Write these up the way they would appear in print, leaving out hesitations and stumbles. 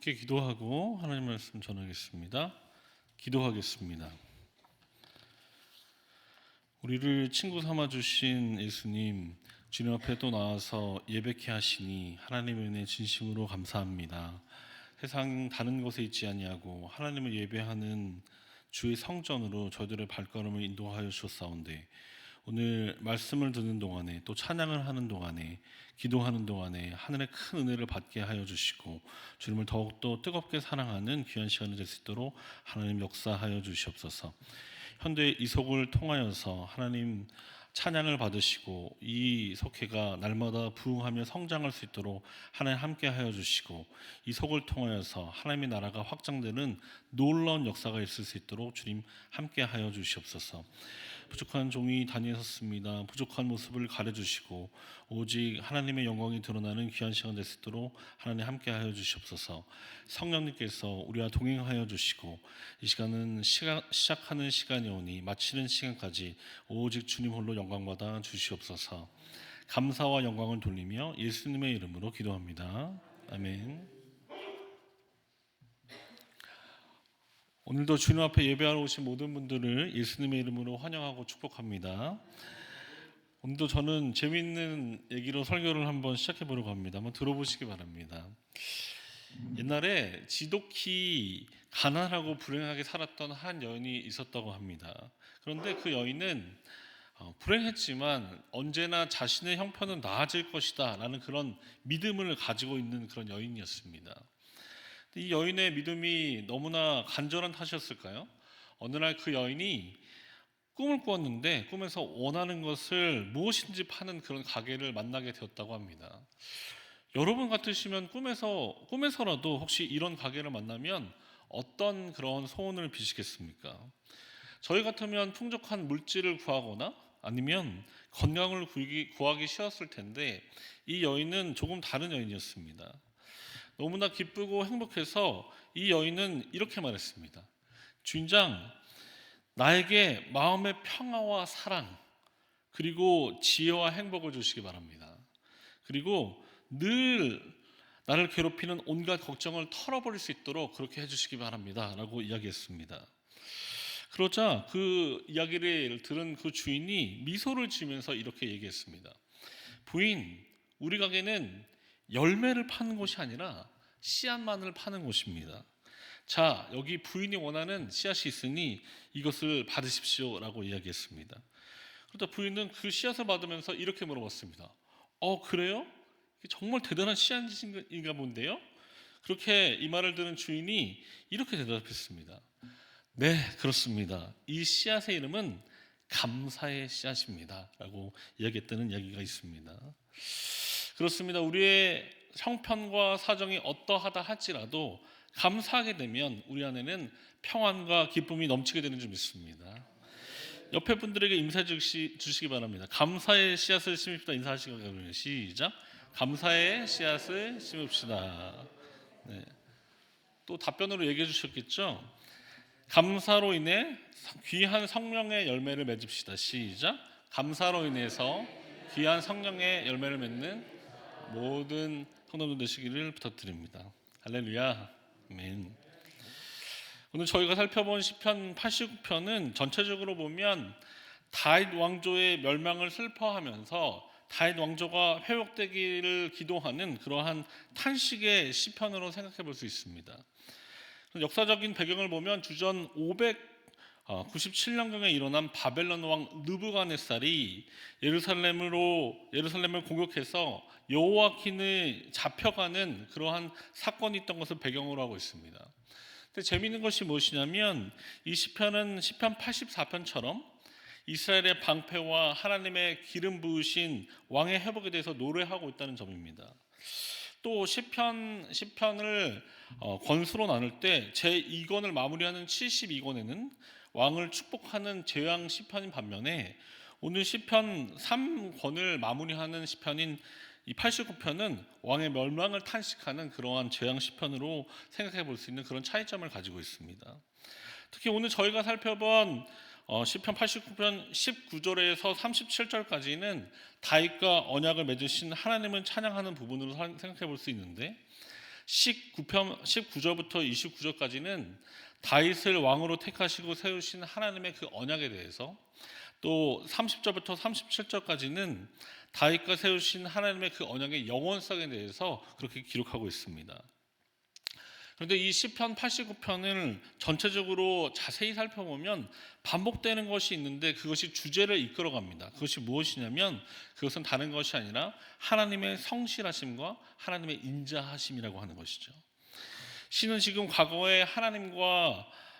함께 기도하고 하나님 말씀 전하겠습니다. 기도하겠습니다. 우리를 친구 삼아 주신 예수님, 주님 앞에 또 나와서 예배케 하시니 하나님의 은혜 진심으로 감사합니다. 세상 다른 곳에 있지 아니하고 하나님을 예배하는 주의 성전으로 저희들의 발걸음을 인도하여 주셨사온데, 오늘 말씀을 듣는 동안에 또 찬양을 하는 동안에 기도하는 동안에 하늘의 큰 은혜를 받게 하여 주시고 주님을 더욱더 뜨겁게 사랑하는 귀한 시간이 될 수 있도록 하나님 역사하여 주시옵소서. 현대 이속을 통하여서 하나님 찬양을 받으시고 이 속회가 날마다 부흥하며 성장할 수 있도록 하나님 함께 하여 주시고, 이 속을 통하여서 하나님의 나라가 확장되는 놀라운 역사가 있을 수 있도록 주님 함께 하여 주시옵소서. 부족한 종이 단위에 섰습니다. 부족한 모습을 가려주시고 오직 하나님의 영광이 드러나는 귀한 시간 될 수 있도록 하나님 함께 하여 주시옵소서. 성령님께서 우리와 동행하여 주시고 이 시간은 시작하는 시간이 오니 마치는 시간까지 오직 주님 홀로 영광 받아 주시옵소서. 감사와 영광을 돌리며 예수님의 이름으로 기도합니다. 아멘. 오늘도 주님 앞에 예배하러 오신 모든 분들을 예수님의 이름으로 환영하고 축복합니다. 오늘도 저는 재미있는 얘기로 설교를 한번 시작해 보려고 합니다. 한번 들어보시기 바랍니다. 옛날에 지독히 가난하고 불행하게 살았던 한 여인이 있었다고 합니다. 그런데 그 여인은 불행했지만 언제나 자신의 형편은 나아질 것이다 라는 그런 믿음을 가지고 있는 그런 여인이었습니다. 이 여인의 믿음이 너무나 간절한 탓이었을까요? 어느 날 그 여인이 꿈을 꾸었는데 꿈에서 원하는 것을 무엇인지 파는 그런 가게를 만나게 되었다고 합니다. 여러분 같으시면 꿈에서라도 혹시 이런 가게를 만나면 어떤 그런 소원을 비시겠습니까? 저희 같으면 풍족한 물질을 구하거나 아니면 건강을 구하기 쉬웠을 텐데, 이 여인은 조금 다른 여인이었습니다. 너무나 기쁘고 행복해서 이 여인은 이렇게 말했습니다. 주인장, 나에게 마음의 평화와 사랑, 그리고 지혜와 행복을 주시기 바랍니다. 그리고 늘 나를 괴롭히는 온갖 걱정을 털어버릴 수 있도록 그렇게 해주시기 바랍니다 라고 이야기했습니다. 그러자 그 이야기를 들은 그 주인이 미소를 지으면서 이렇게 얘기했습니다. 부인, 우리 가게는 열매를 파는 곳이 아니라 씨앗만을 파는 곳입니다. 자, 여기 부인이 원하는 씨앗이 있으니 이것을 받으십시오 라고 이야기했습니다. 그러다 부인은 그 씨앗을 받으면서 이렇게 물어봤습니다. 그래요? 정말 대단한 씨앗인가 본데요? 그렇게 이 말을 들은 주인이 이렇게 대답했습니다. 네, 그렇습니다. 이 씨앗의 이름은 감사의 씨앗입니다 라고 이야기했다는 이야기가 있습니다. 그렇습니다. 우리의 형편과 사정이 어떠하다 할지라도 감사하게 되면 우리 안에는 평안과 기쁨이 넘치게 되는 줄 믿습니다. 옆에 분들에게 인사해 주시기 바랍니다. 감사의 씨앗을 심읍시다. 인사하시기 바랍니다. 시작. 감사의 씨앗을 심읍시다. 네. 또 답변으로 얘기해 주셨겠죠. 감사로 인해 귀한 성령의 열매를 맺읍시다. 시작. 감사로 인해서 귀한 성령의 열매를 맺는 모든 성도들 되시기를 부탁드립니다. 할렐루야. 아멘. 오늘 저희가 살펴본 시편 89편은 전체적으로 보면 다윗 왕조의 멸망을 슬퍼하면서 다윗 왕조가 회복되기를 기도하는 그러한 탄식의 시편으로 생각해 볼 수 있습니다. 역사적인 배경을 보면 주전 597년경에 일어난 바벨론 왕 느부갓네살이 예루살렘을 공격해서 여호와킨을 잡혀가는 그러한 사건이 있던 것을 배경으로 하고 있습니다. 근데 재미있는 것이 무엇이냐면 이 시편은 시편 84편처럼 이스라엘의 방패와 하나님의 기름 부으신 왕의 회복에 대해서 노래하고 있다는 점입니다. 또 시편을 권수로 나눌 때 제2권을 마무리하는 72권에는 왕을 축복하는 제왕 시편인 반면에 오늘 시편 3권을 마무리하는 시편인 이 89편은 왕의 멸망을 탄식하는 그러한 제왕 시편으로 생각해 볼 수 있는 그런 차이점을 가지고 있습니다. 특히 오늘 저희가 살펴본 시편 89편 19절에서 37절까지는 다윗과 언약을 맺으신 하나님을 찬양하는 부분으로 생각해 볼 수 있는데, 19절부터 29절까지는 다윗을 왕으로 택하시고 세우신 하나님의 그 언약에 대해서, 또 30절부터 37절까지는 다윗과 세우신 하나님의 그 언약의 영원성에 대해서 그렇게 기록하고 있습니다. 그런데 이 시편 89편을 전체적으로 자세히 살펴보면 반복되는 것이 있는데 그것이 주제를 이끌어갑니다. 그것이 무엇이냐면 그것은 다른 것이 아니라 하나님의 성실하심과 하나님의 인자하심이라고 하는 것이죠. 시는 지금 과거에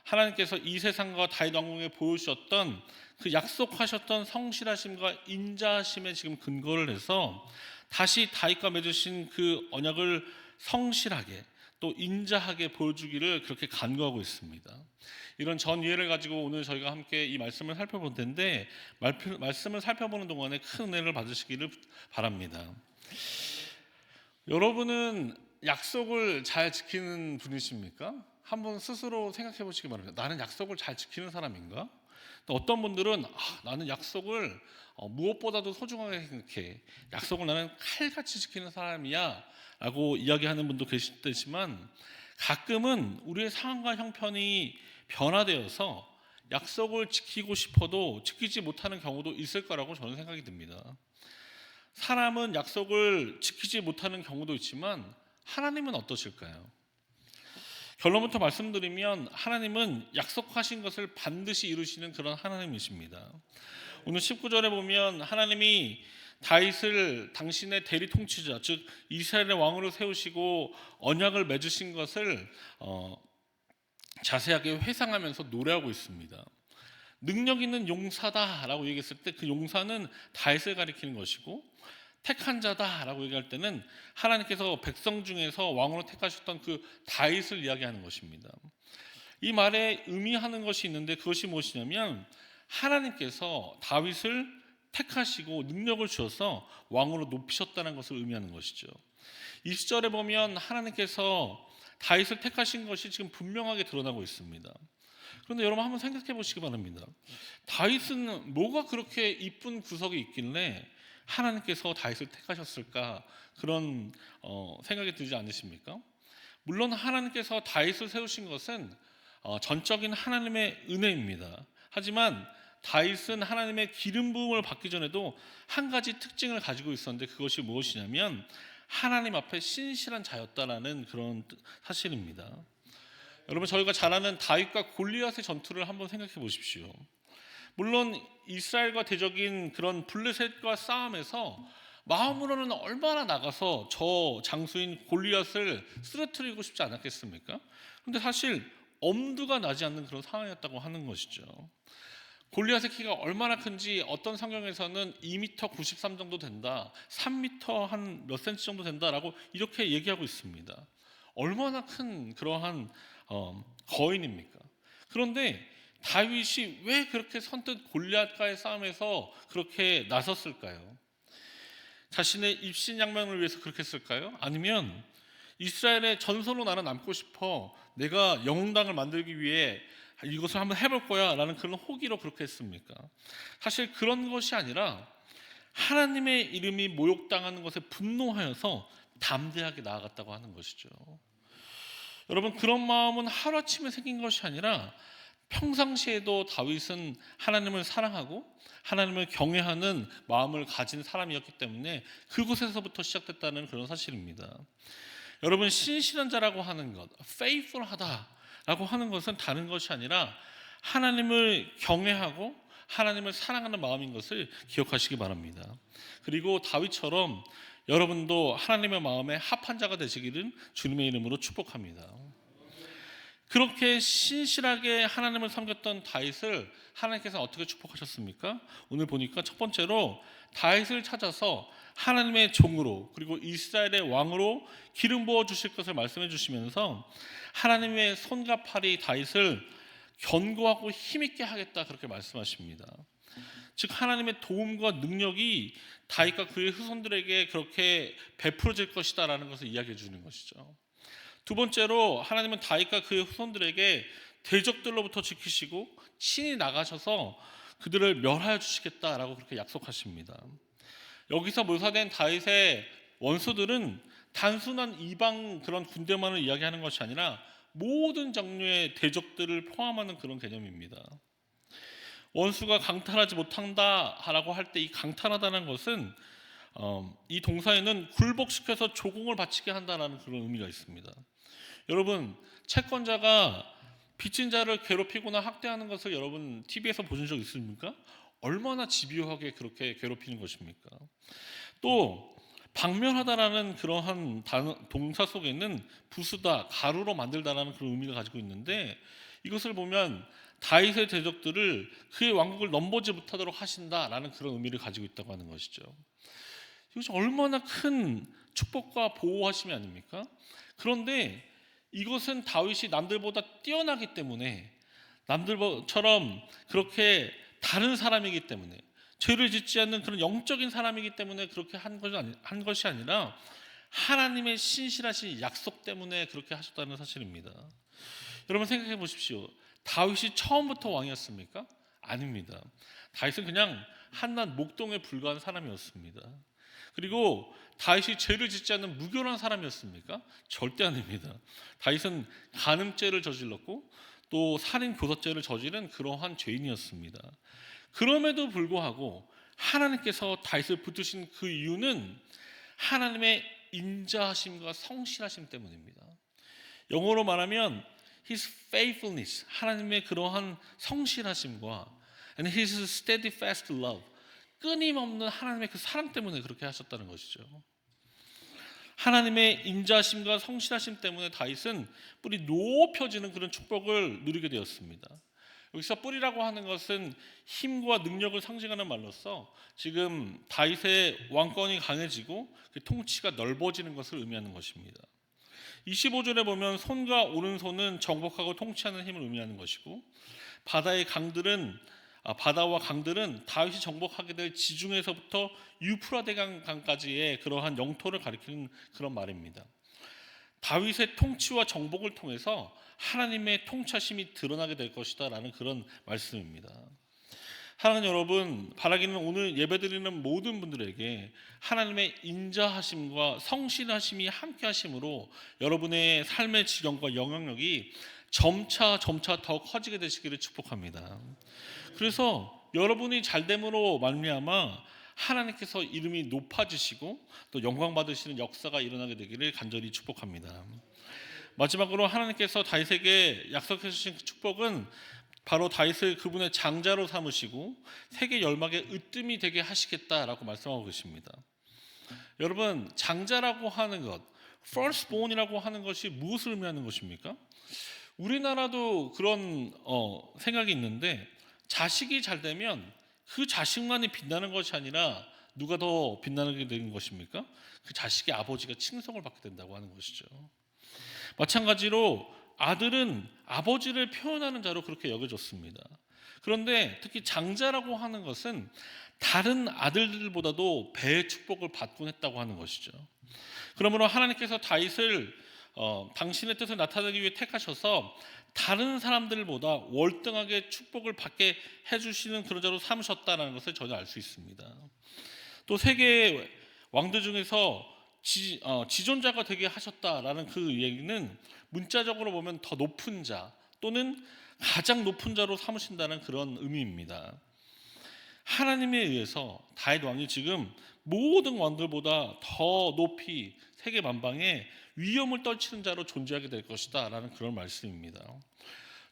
하나님께서 이 세상과 다윗 왕궁에 보여주셨던 그 약속하셨던 성실하심과 인자하심에 지금 근거를 해서 다시 다윗과 맺으신 그 언약을 성실하게 또 인자하게 보여주기를 그렇게 간구하고 있습니다. 이런 전 이해를 가지고 오늘 저희가 함께 이 말씀을 살펴볼 텐데, 말씀을 살펴보는 동안에 큰 은혜를 받으시기를 바랍니다. 여러분은 약속을 잘 지키는 분이십니까? 한번 스스로 생각해 보시기 바랍니다. 나는 약속을 잘 지키는 사람인가? 또 어떤 분들은 나는 약속을 무엇보다도 소중하게 생각해, 약속을 나는 칼같이 지키는 사람이야 라고 이야기하는 분도 계시지만, 가끔은 우리의 상황과 형편이 변화되어서 약속을 지키고 싶어도 지키지 못하는 경우도 있을 거라고 저는 생각이 듭니다. 사람은 약속을 지키지 못하는 경우도 있지만 하나님은 어떠실까요? 결론부터 말씀드리면 하나님은 약속하신 것을 반드시 이루시는 그런 하나님이십니다. 오늘 19절에 보면 하나님이 다윗을 당신의 대리 통치자, 즉 이스라엘의 왕으로 세우시고 언약을 맺으신 것을 자세하게 회상하면서 노래하고 있습니다. 능력 있는 용사다라고 얘기했을 때 그 용사는 다윗을 가리키는 것이고, 택한 자다라고 얘기할 때는 하나님께서 백성 중에서 왕으로 택하셨던 그 다윗을 이야기하는 것입니다. 이 말에 의미하는 것이 있는데 그것이 무엇이냐면 하나님께서 다윗을 택하시고 능력을 주셔서 왕으로 높이셨다는 것을 의미하는 것이죠. 20절에 보면 하나님께서 다윗을 택하신 것이 지금 분명하게 드러나고 있습니다. 그런데 여러분 한번 생각해 보시기 바랍니다. 다윗은 뭐가 그렇게 이쁜 구석이 있길래 하나님께서 다윗을 택하셨을까, 그런 생각이 들지 않으십니까? 물론 하나님께서 다윗을 세우신 것은 전적인 하나님의 은혜입니다. 하지만 다윗은 하나님의 기름 부음을 받기 전에도 한 가지 특징을 가지고 있었는데 그것이 무엇이냐면 하나님 앞에 신실한 자였다라는 그런 사실입니다. 여러분, 저희가 잘 아는 다윗과 골리앗의 전투를 한번 생각해 보십시오. 물론 이스라엘과 대적인 그런 블레셋과 싸움에서 마음으로는 얼마나 나가서 저 장수인 골리앗을 쓰러뜨리고 싶지 않았겠습니까? 그런데 사실 엄두가 나지 않는 그런 상황이었다고 하는 것이죠. 골리앗의 키가 얼마나 큰지 어떤 성경에서는 2m 93 정도 된다, 3m 한 몇 센치 정도 된다라고 이렇게 얘기하고 있습니다. 얼마나 큰 그러한 거인입니까? 그런데 다윗이 왜 그렇게 선뜻 골리앗과의 싸움에서 그렇게 나섰을까요? 자신의 입신양명을 위해서 그렇게 했을까요? 아니면 이스라엘의 전설로 나는 남고 싶어, 내가 영웅당을 만들기 위해 이것을 한번 해볼 거야 라는 그런 호기로 그렇게 했습니까? 사실 그런 것이 아니라 하나님의 이름이 모욕당하는 것에 분노하여서 담대하게 나아갔다고 하는 것이죠. 여러분, 그런 마음은 하루아침에 생긴 것이 아니라 평상시에도 다윗은 하나님을 사랑하고 하나님을 경외하는 마음을 가진 사람이었기 때문에 그곳에서부터 시작됐다는 그런 사실입니다. 여러분, 신실한 자라고 하는 것, faithful하다라고 하는 것은 다른 것이 아니라 하나님을 경외하고 하나님을 사랑하는 마음인 것을 기억하시기 바랍니다. 그리고 다윗처럼 여러분도 하나님의 마음에 합한 자가 되시기를 주님의 이름으로 축복합니다. 그렇게 신실하게 하나님을 섬겼던 다윗을 하나님께서 어떻게 축복하셨습니까? 오늘 보니까 첫 번째로 다윗을 찾아서 하나님의 종으로 그리고 이스라엘의 왕으로 기름 부어 주실 것을 말씀해 주시면서 하나님의 손과 팔이 다윗을 견고하고 힘있게 하겠다, 그렇게 말씀하십니다. 즉 하나님의 도움과 능력이 다윗과 그의 후손들에게 그렇게 베풀어질 것이다 라는 것을 이야기해 주는 것이죠. 두 번째로 하나님은 다윗과 그의 후손들에게 대적들로부터 지키시고 친히 나가셔서 그들을 멸하여 주시겠다라고 그렇게 약속하십니다. 여기서 묘사된 다윗의 원수들은 단순한 이방 그런 군대만을 이야기하는 것이 아니라 모든 종류의 대적들을 포함하는 그런 개념입니다. 원수가 강탈하지 못한다라고 할 때 이 강탈하다는 것은 이 동사에는 굴복시켜서 조공을 바치게 한다라는 그런 의미가 있습니다. 여러분, 채권자가 빚진 자를 괴롭히거나 학대하는 것을 여러분 TV에서 보신 적 있습니까? 얼마나 집요하게 그렇게 괴롭히는 것입니까? 또 박멸하다라는 그러한 동사 속에는 부수다, 가루로 만들다라는 그런 의미를 가지고 있는데, 이것을 보면 다윗의 대적들을 그의 왕국을 넘보지 못하도록 하신다라는 그런 의미를 가지고 있다고 하는 것이죠. 이것이 얼마나 큰 축복과 보호하심이 아닙니까? 그런데 이것은 다윗이 남들보다 뛰어나기 때문에, 남들처럼 그렇게 다른 사람이기 때문에, 죄를 짓지 않는 그런 영적인 사람이기 때문에 그렇게 한 것이 아니라 하나님의 신실하신 약속 때문에 그렇게 하셨다는 사실입니다. 여러분 생각해 보십시오. 다윗이 처음부터 왕이었습니까? 아닙니다. 다윗은 그냥 한낱 목동에 불과한 사람이었습니다. 그리고 다윗이 죄를 짓지 않는 무결한 사람이었습니까? 절대 아닙니다. 다윗은 간음죄를 저질렀고 또 살인 교사죄를 저지른 그러한 죄인이었습니다. 그럼에도 불구하고 하나님께서 다윗을 붙드신 그 이유는 하나님의 인자하심과 성실하심 때문입니다. 영어로 말하면 His faithfulness, 하나님의 그러한 성실하심과 and His steadfast love, 끊임없는 하나님의 그 사랑 때문에 그렇게 하셨다는 것이죠. 하나님의 인자심과 성실하심 때문에 다윗은 뿔이 높여지는 그런 축복을 누리게 되었습니다. 여기서 뿔이라고 하는 것은 힘과 능력을 상징하는 말로서 지금 다윗의 왕권이 강해지고 그 통치가 넓어지는 것을 의미하는 것입니다. 25절에 보면 손과 오른손은 정복하고 통치하는 힘을 의미하는 것이고, 바다와 강들은 다윗이 정복하게 될 지중해에서부터 유프라데 강까지의 그러한 영토를 가리키는 그런 말입니다. 다윗의 통치와 정복을 통해서 하나님의 통치하심이 드러나게 될 것이다 라는 그런 말씀입니다. 사랑하는 여러분, 바라기는 오늘 예배드리는 모든 분들에게 하나님의 인자하심과 성실하심이 함께 하심으로 여러분의 삶의 지경과 영향력이 점차 더 커지게 되시기를 축복합니다. 그래서 여러분이 잘됨으로 말미암아 하나님께서 이름이 높아지시고 또 영광 받으시는 역사가 일어나게 되기를 간절히 축복합니다. 마지막으로 하나님께서 다윗에게 약속해 주신 축복은 바로 다윗을 그분의 장자로 삼으시고 세계 열막의 으뜸이 되게 하시겠다라고 말씀하고 계십니다. 여러분, 장자라고 하는 것, firstborn이라고 하는 것이 무엇을 의미하는 것입니까? 우리나라도 그런 생각이 있는데, 자식이 잘 되면 그 자식만이 빛나는 것이 아니라 누가 더 빛나게 되는 것입니까? 그 자식의 아버지가 칭송을 받게 된다고 하는 것이죠. 마찬가지로 아들은 아버지를 표현하는 자로 그렇게 여겨졌습니다. 그런데 특히 장자라고 하는 것은 다른 아들들보다도 배의 축복을 받곤 했다고 하는 것이죠. 그러므로 하나님께서 다윗을 당신의 뜻을 나타내기 위해 택하셔서 다른 사람들보다 월등하게 축복을 받게 해주시는 그런 자로 삼으셨다는 것을 저는 알 수 있습니다. 또 세계 왕들 중에서 지존자가 되게 하셨다라는 그 얘기는 문자적으로 보면 더 높은 자 또는 가장 높은 자로 삼으신다는 그런 의미입니다. 하나님에 의해서 다윗 왕이 지금 모든 왕들보다 더 높이 세계 만방에 위엄을 떨치는 자로 존재하게 될 것이다 라는 그런 말씀입니다.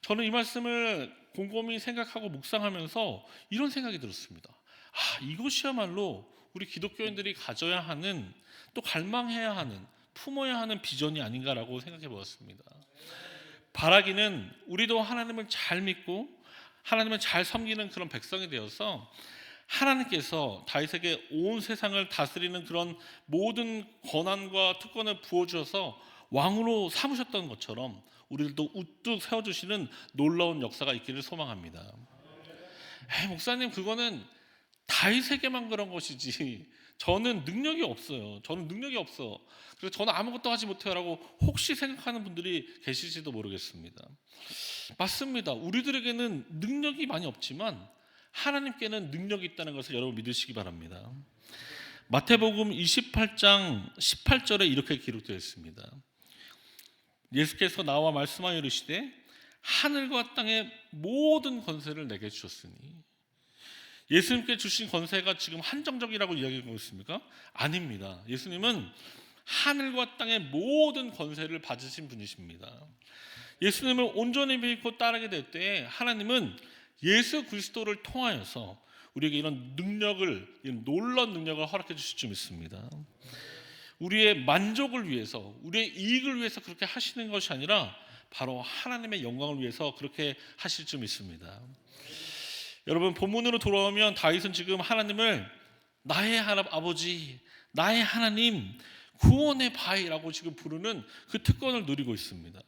저는 이 말씀을 곰곰이 생각하고 묵상하면서 이런 생각이 들었습니다. 이것이야말로 우리 기독교인들이 가져야 하는, 또 갈망해야 하는, 품어야 하는 비전이 아닌가라고 생각해 보았습니다. 바라기는 우리도 하나님을 잘 믿고 하나님을 잘 섬기는 그런 백성이 되어서 하나님께서 다윗에게 온 세상을 다스리는 그런 모든 권한과 특권을 부어주셔서 왕으로 삼으셨던 것처럼 우리들도 우뚝 세워주시는 놀라운 역사가 있기를 소망합니다. 목사님, 그거는 다윗에게만 그런 것이지 저는 능력이 없어요. 그래서 저는 아무것도 하지 못해요 라고 혹시 생각하는 분들이 계실지도 모르겠습니다. 맞습니다. 우리들에게는 능력이 많이 없지만 하나님께는 능력이 있다는 것을 여러분 믿으시기 바랍니다. 마태복음 28장 18절에 이렇게 기록되어 있습니다. 예수께서 나와 말씀하여 이르시되 하늘과 땅의 모든 권세를 내게 주셨으니. 예수님께 주신 권세가 지금 한정적이라고 이야기하고 있습니까? 아닙니다. 예수님은 하늘과 땅의 모든 권세를 받으신 분이십니다. 예수님을 온전히 믿고 따르게 될 때 하나님은 예수 그리스도를 통하여서 우리에게 이런 능력을, 이런 놀라운 능력을 허락해 주실 줄 믿습니다. 우리의 만족을 위해서, 우리의 이익을 위해서 그렇게 하시는 것이 아니라 바로 하나님의 영광을 위해서 그렇게 하실 줄 믿습니다. 여러분, 본문으로 돌아오면 다윗은 지금 하나님을 나의 아버지, 나의 하나님, 구원의 바위라고 지금 부르는 그 특권을 누리고 있습니다.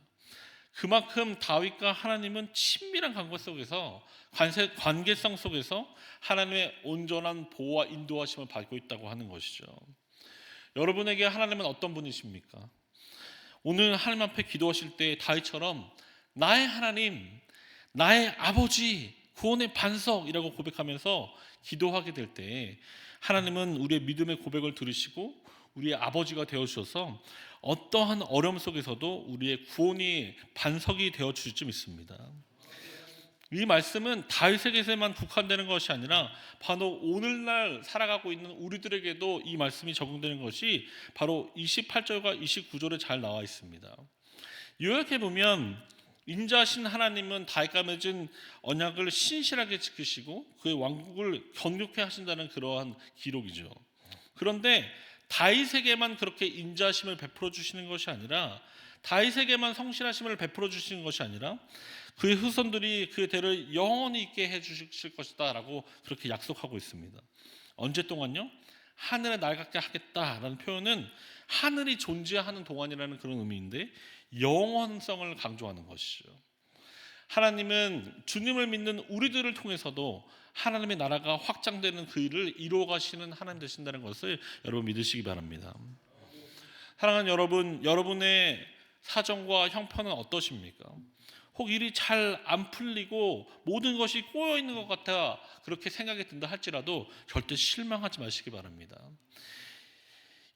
그만큼 다윗과 하나님은 친밀한 관계성 속에서 하나님의 온전한 보호와 인도하심을 받고 있다고 하는 것이죠. 여러분에게 하나님은 어떤 분이십니까? 오늘 하나님 앞에 기도하실 때 다윗처럼 나의 하나님, 나의 아버지, 구원의 반석이라고 고백하면서 기도하게 될 때 하나님은 우리의 믿음의 고백을 들으시고 우리의 아버지가 되어주셔서 어떠한 어려움 속에서도 우리의 구원이 반석이 되어주실 줄 믿습니다. 이 말씀은 다윗에게만 국한되는 것이 아니라 바로 오늘날 살아가고 있는 우리들에게도 이 말씀이 적용되는 것이 바로 28절과 29절에 잘 나와 있습니다. 요약해 보면 인자하신 하나님은 다윗과 맺은 언약을 신실하게 지키시고 그의 왕국을 견고케 하신다는 그러한 기록이죠. 그런데 다윗에게만 그렇게 인자하심을 베풀어 주시는 것이 아니라, 다윗에게만 성실하심을 베풀어 주시는 것이 아니라 그의 후손들이 그의 대를 영원히 있게 해 주실 것이다 라고 그렇게 약속하고 있습니다. 언제 동안요? 하늘에 낡게 하겠다라는 표현은 하늘이 존재하는 동안이라는 그런 의미인데 영원성을 강조하는 것이죠. 하나님은 주님을 믿는 우리들을 통해서도 하나님의 나라가 확장되는 그 일을 이루어 가시는 하나님 되신다는 것을 여러분 믿으시기 바랍니다. 사랑하는 여러분, 여러분의 사정과 형편은 어떠십니까? 혹 일이 잘 안 풀리고 모든 것이 꼬여 있는 것 같아 그렇게 생각이 든다 할지라도 절대 실망하지 마시기 바랍니다.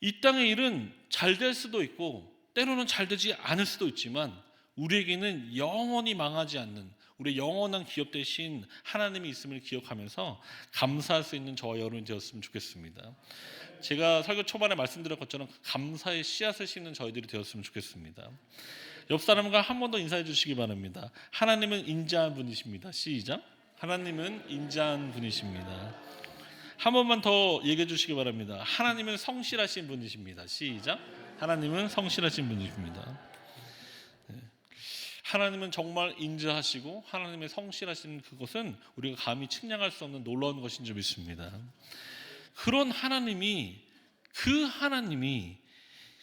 이 땅의 일은 잘 될 수도 있고 때로는 잘 되지 않을 수도 있지만 우리에게는 영원히 망하지 않는 우리의 영원한 기업 대신 하나님이 있음을 기억하면서 감사할 수 있는 저와 여러분이 되었으면 좋겠습니다. 제가 설교 초반에 말씀드린 것처럼 감사의 씨앗을 심는 저희들이 되었으면 좋겠습니다. 옆 사람과 한 번 더 인사해 주시기 바랍니다. 하나님은 인자한 분이십니다. 시작. 하나님은 인자한 분이십니다. 한 번만 더 얘기해 주시기 바랍니다. 하나님은 성실하신 분이십니다. 시작. 하나님은 성실하신 분이십니다. 하나님은 정말 인자하시고 하나님의 성실하신 그것은 우리가 감히 측량할 수 없는 놀라운 것인 줄 믿습니다. 그런 하나님이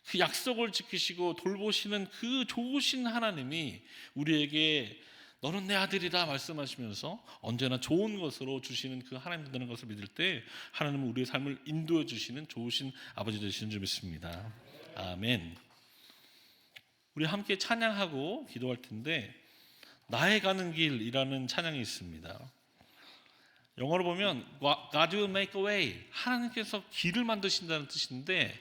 그 약속을 지키시고 돌보시는 그 좋으신 하나님이 우리에게 너는 내 아들이다 말씀하시면서 언제나 좋은 것으로 주시는 그 하나님 되는 것을 믿을 때 하나님은 우리의 삶을 인도해 주시는 좋으신 아버지 되시는 줄 믿습니다. 아멘. 우리 함께 찬양하고 기도할 텐데 나의 가는 길이라는 찬양이 있습니다. 영어로 보면 God will make a way, 하나님께서 길을 만드신다는 뜻인데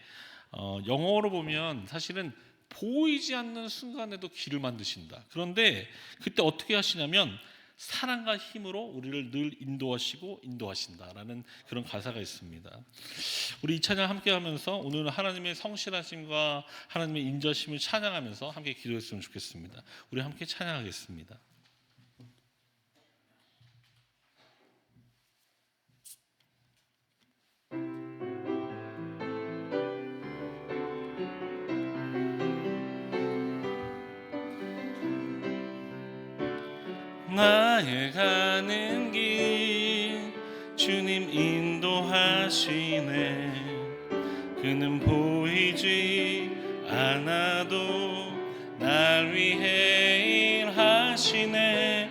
영어로 보면 사실은 보이지 않는 순간에도 길을 만드신다. 그런데 그때 어떻게 하시냐면 사랑과 힘으로 우리를 늘 인도하신다라는 그런 가사가 있습니다. 우리 이 찬양 함께 하면서 오늘은 하나님의 성실하심과 하나님의 인자심을 찬양하면서 함께 기도했으면 좋겠습니다. 우리 함께 찬양하겠습니다. 나의 가는 길 주님 인도하시네. 그는 보이지 않아도 날 위해 일하시네.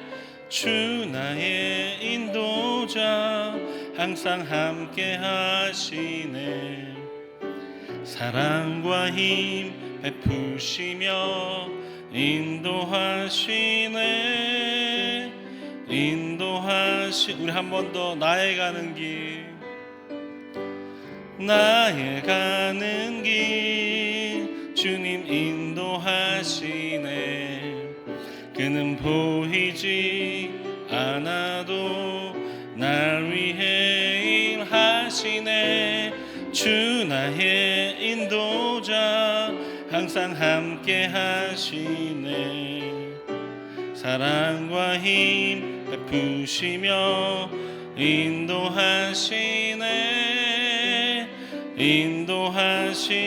주 나의 인도자 항상 함께 하시네. 사랑과 힘 베푸시며 인도하시네. 우리 한 번 더 나의 가는 길 나의 가는 길 주님 인도하시네. 그는 보이지 않아도 날 위해 일하시네. 주 나의 인도자 항상 함께 하시네. 사랑과 힘 베푸시며 인도하시네. 인도하시네.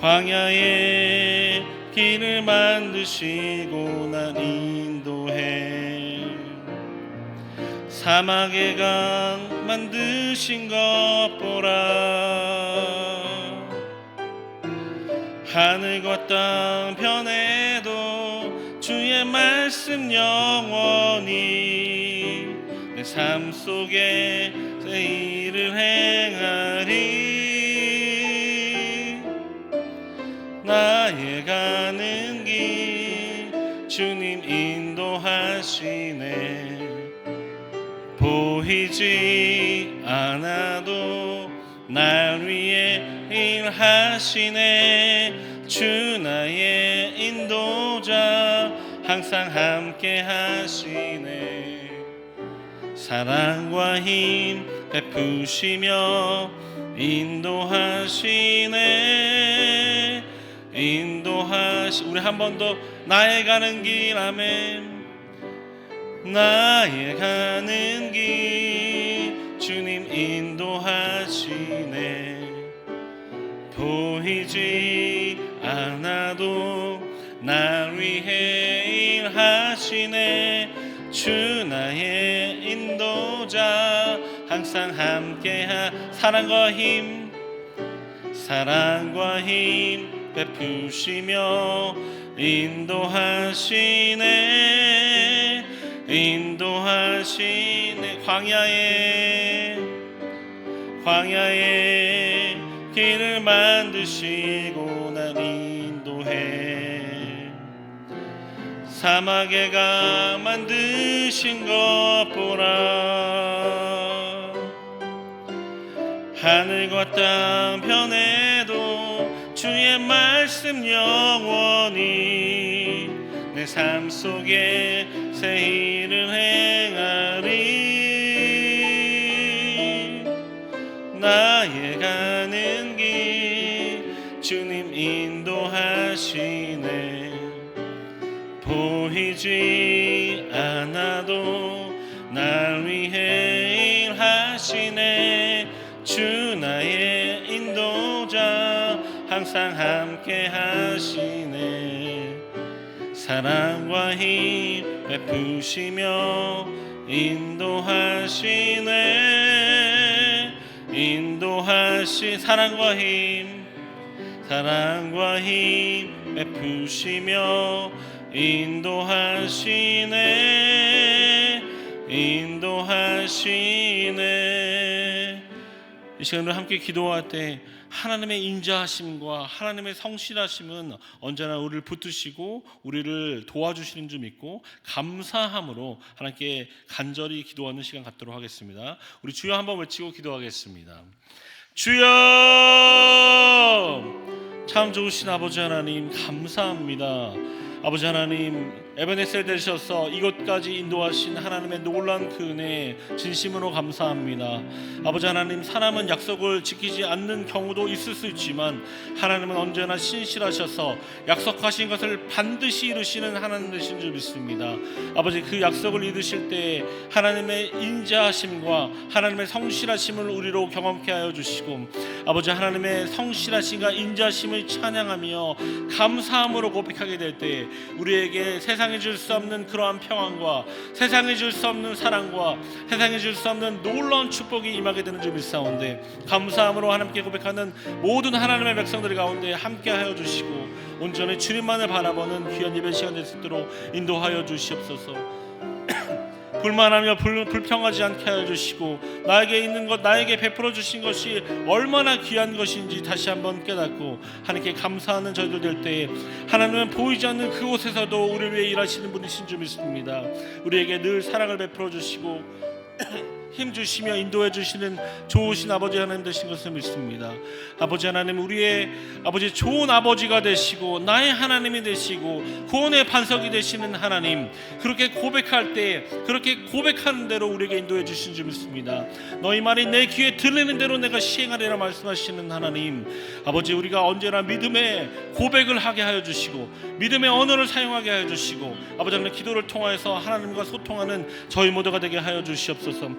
광야에 길을 만드시고 난 인도해. 사막의 강 만드신 것 보라. 하늘과 땅 변해도 주의 말씀 영원히 내 삶 속에 새 일을 행하리. 나의 가는 길 주님 인도하시네. 보이지 않아도 날 위해 일하시네. 주 나의 인도자 항상 함께 하시네. 사랑과 힘 베푸시며 인도하시네. 우리 한 번 더 나의 가는 길. 아멘. 나의 가는 길 주님 인도하시네. 보이지 않아도 날 위해 일하시네. 주 나의 인도자 항상 함께하. 사랑과 힘 베푸시며 인도하시네. 인도하시네. 광야에 길을 만드시고 난 인도해. 사막에 강 만드신 것 보라. 하늘과 땅 변해도 주의 말씀 영원히 내 삶 속에 새 일을 행하리. 나의 가는 길 주님 인도하시네. 보이지 않아도 날 위해 일하시네. 주 나의 인도자 항상 함께 하시네. 사랑과 힘 베푸시며 인도하시네. 사랑과 힘 베푸시며 인도하시네. 이 시간을 함께 기도할 때 하나님의 인자하심과 하나님의 성실하심은 언제나 우리를 붙드시고 우리를 도와주시는 줄 믿고 감사함으로 하나님께 간절히 기도하는 시간 갖도록 하겠습니다. 우리 주여 한번 외치고 기도하겠습니다. 주여, 참 좋으신 아버지 하나님 감사합니다. 아버지 하나님, 에베네셀 되셔서 이곳까지 인도하신 하나님의 놀라운 그 은혜 진심으로 감사합니다. 아버지 하나님, 사람은 약속을 지키지 않는 경우도 있을 수 있지만 하나님은 언제나 신실하셔서 약속하신 것을 반드시 이루시는 하나님 되신 줄 믿습니다. 아버지, 그 약속을 이루실 때 하나님의 인자하심과 하나님의 성실하심을 우리로 경험케 하여 주시고, 아버지 하나님의 성실하심과 인자하심을 찬양하며 감사함으로 고백하게 될 때 우리에게 세상에 줄 수 없는 그러한 평안과 세상에 줄 수 없는 사랑과 세상에 줄 수 없는 놀라운 축복이 임하게 되는 줄 믿사온데, 감사함으로 하나님께 고백하는 모든 하나님의 백성들 가운데 함께하여 주시고 온전히 주님만을 바라보는 귀한 예배 시간 될 수 있도록 인도하여 주시옵소서. 불만하며 불평하지 않게 하여 주시고, 나에게 있는 것, 나에게 베풀어 주신 것이 얼마나 귀한 것인지 다시 한번 깨닫고 하나님께 감사하는 저희들 될 때, 하나님은 보이지 않는 그곳에서도 우리를 위해 일하시는 분이신 줄 믿습니다. 우리에게 늘 사랑을 베풀어 주시고 힘주시며 인도해 주시는 좋으신 아버지 하나님 되신 것을 믿습니다. 아버지 하나님, 우리의 아버지 좋은 아버지가 되시고 나의 하나님이 되시고 구원의 반석이 되시는 하나님, 그렇게 고백할 때 그렇게 고백하는 대로 우리에게 인도해 주신 줄 믿습니다. 너희 말이 내 귀에 들리는 대로 내가 시행하리라 말씀하시는 하나님, 아버지, 우리가 언제나 믿음의 고백을 하게 하여 주시고 믿음의 언어를 사용하게 하여 주시고 아버지 하나님, 기도를 통하여서 하나님과 소통하는 저희 모두가 되게 하여 주시옵소서.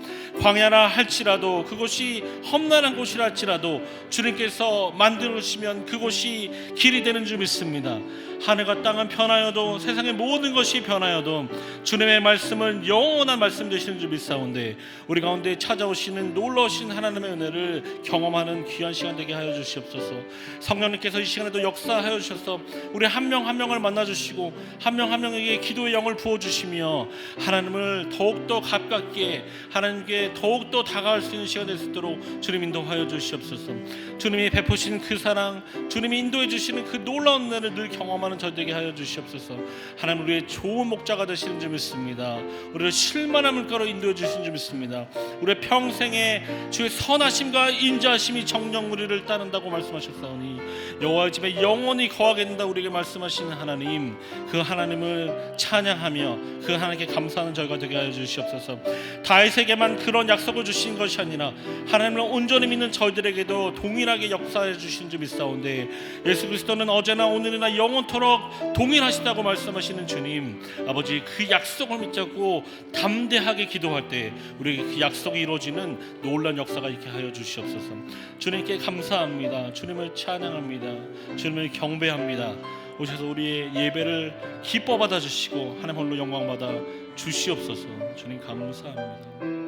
광야라 할지라도 그곳이 험난한 곳이라 할지라도 주님께서 만드시면 그곳이 길이 되는 줄 믿습니다. 하늘과 땅은 변하여도 세상의 모든 것이 변하여도 주님의 말씀은 영원한 말씀 되시는 줄 믿사온데 우리 가운데 찾아오시는 놀라우신 하나님의 은혜를 경험하는 귀한 시간 되게 하여 주시옵소서. 성령님께서 이 시간에도 역사하여 주셔서 우리 한 명 한 명을 만나주시고 한 명 한 명에게 기도의 영을 부어주시며 하나님을 더욱더 가깝게 하나님께 더욱더 다가갈 수 있는 시간 될 수 있도록 주님 인도하여 주시옵소서. 주님이 베푸신 그 사랑, 주님이 인도해 주시는 그 놀라운 은혜를 늘 경험하는 저되게 하여 주시옵소서. 하나님, 우리의 좋은 목자가 되시는 줄 믿습니다. 우리를 실만한 물가로 인도해 주신 줄 믿습니다. 우리의 평생에 주의 선하심과 인자하심이 정녕 우리를 따른다고 말씀하셨사오니 여호와의 집에 영원히 거하게 된다 우리에게 말씀하시는 하나님, 그 하나님을 찬양하며 그 하나님께 감사하는 저희가 되게 하여 주시옵소서. 다윗에게만 그런 약속을 주신 것이 아니라 하나님을 온전히 믿는 저희들에게도 동일하게 역사해 주신 줄 믿사온데 예수 그리스도는 어제나 오늘이나 영원토록 동일하시다고 말씀하시는 주님, 아버지, 그 약속을 믿자고 담대하게 기도할 때 우리에게 그 약속이 이루어지는 놀라운 역사가 있게 하여 주시옵소서. 주님께 감사합니다. 주님을 찬양합니다. 주님을 경배합니다. 오셔서 우리의 예배를 기뻐 받아주시고 하나님 홀로 영광 받아 주시옵소서. 주님 감사합니다.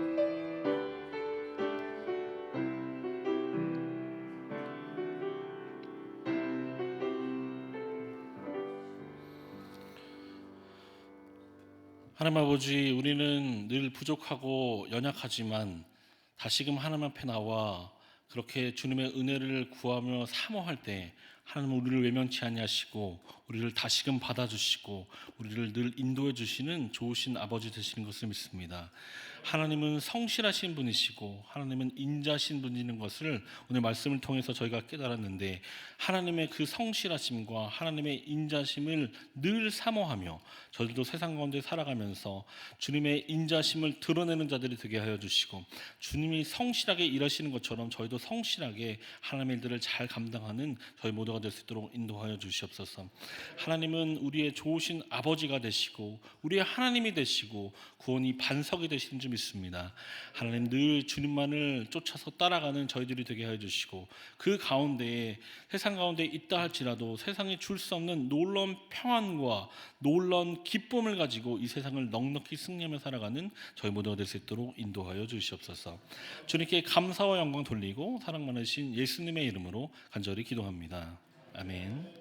하나님 아버지, 우리는 늘 부족하고 연약하지만 다시금 하나님 앞에 나와 그렇게 주님의 은혜를 구하며 사모할 때 하나님은 우리를 외면치 아니하시고 우리를 다시금 받아주시고 우리를 늘 인도해 주시는 좋으신 아버지 되시는 것을 믿습니다. 하나님은 성실하신 분이시고 하나님은 인자하신 분이는 것을 오늘 말씀을 통해서 저희가 깨달았는데, 하나님의 그 성실하심과 하나님의 인자심을 늘 사모하며 저희도 세상 가운데 살아가면서 주님의 인자심을 드러내는 자들이 되게 하여 주시고 주님이 성실하게 일하시는 것처럼 저희도 성실하게 하나님의 일들을 잘 감당하는 저희 모두가 될 수 있도록 인도하여 주시옵소서. 하나님은 우리의 좋으신 아버지가 되시고 우리의 하나님이 되시고 구원이 반석이 되시는 줄 믿습니다. 하나님, 늘 주님만을 쫓아서 따라가는 저희들이 되게 하여 주시고 그 가운데에 세상 가운데 있다 할지라도 세상에 줄 수 없는 놀라운 평안과 놀라운 기쁨을 가지고 이 세상을 넉넉히 승리하며 살아가는 저희 모두가 될 수 있도록 인도하여 주시옵소서. 주님께 감사와 영광 돌리고 사랑 많으신 예수님의 이름으로 간절히 기도합니다. 아멘.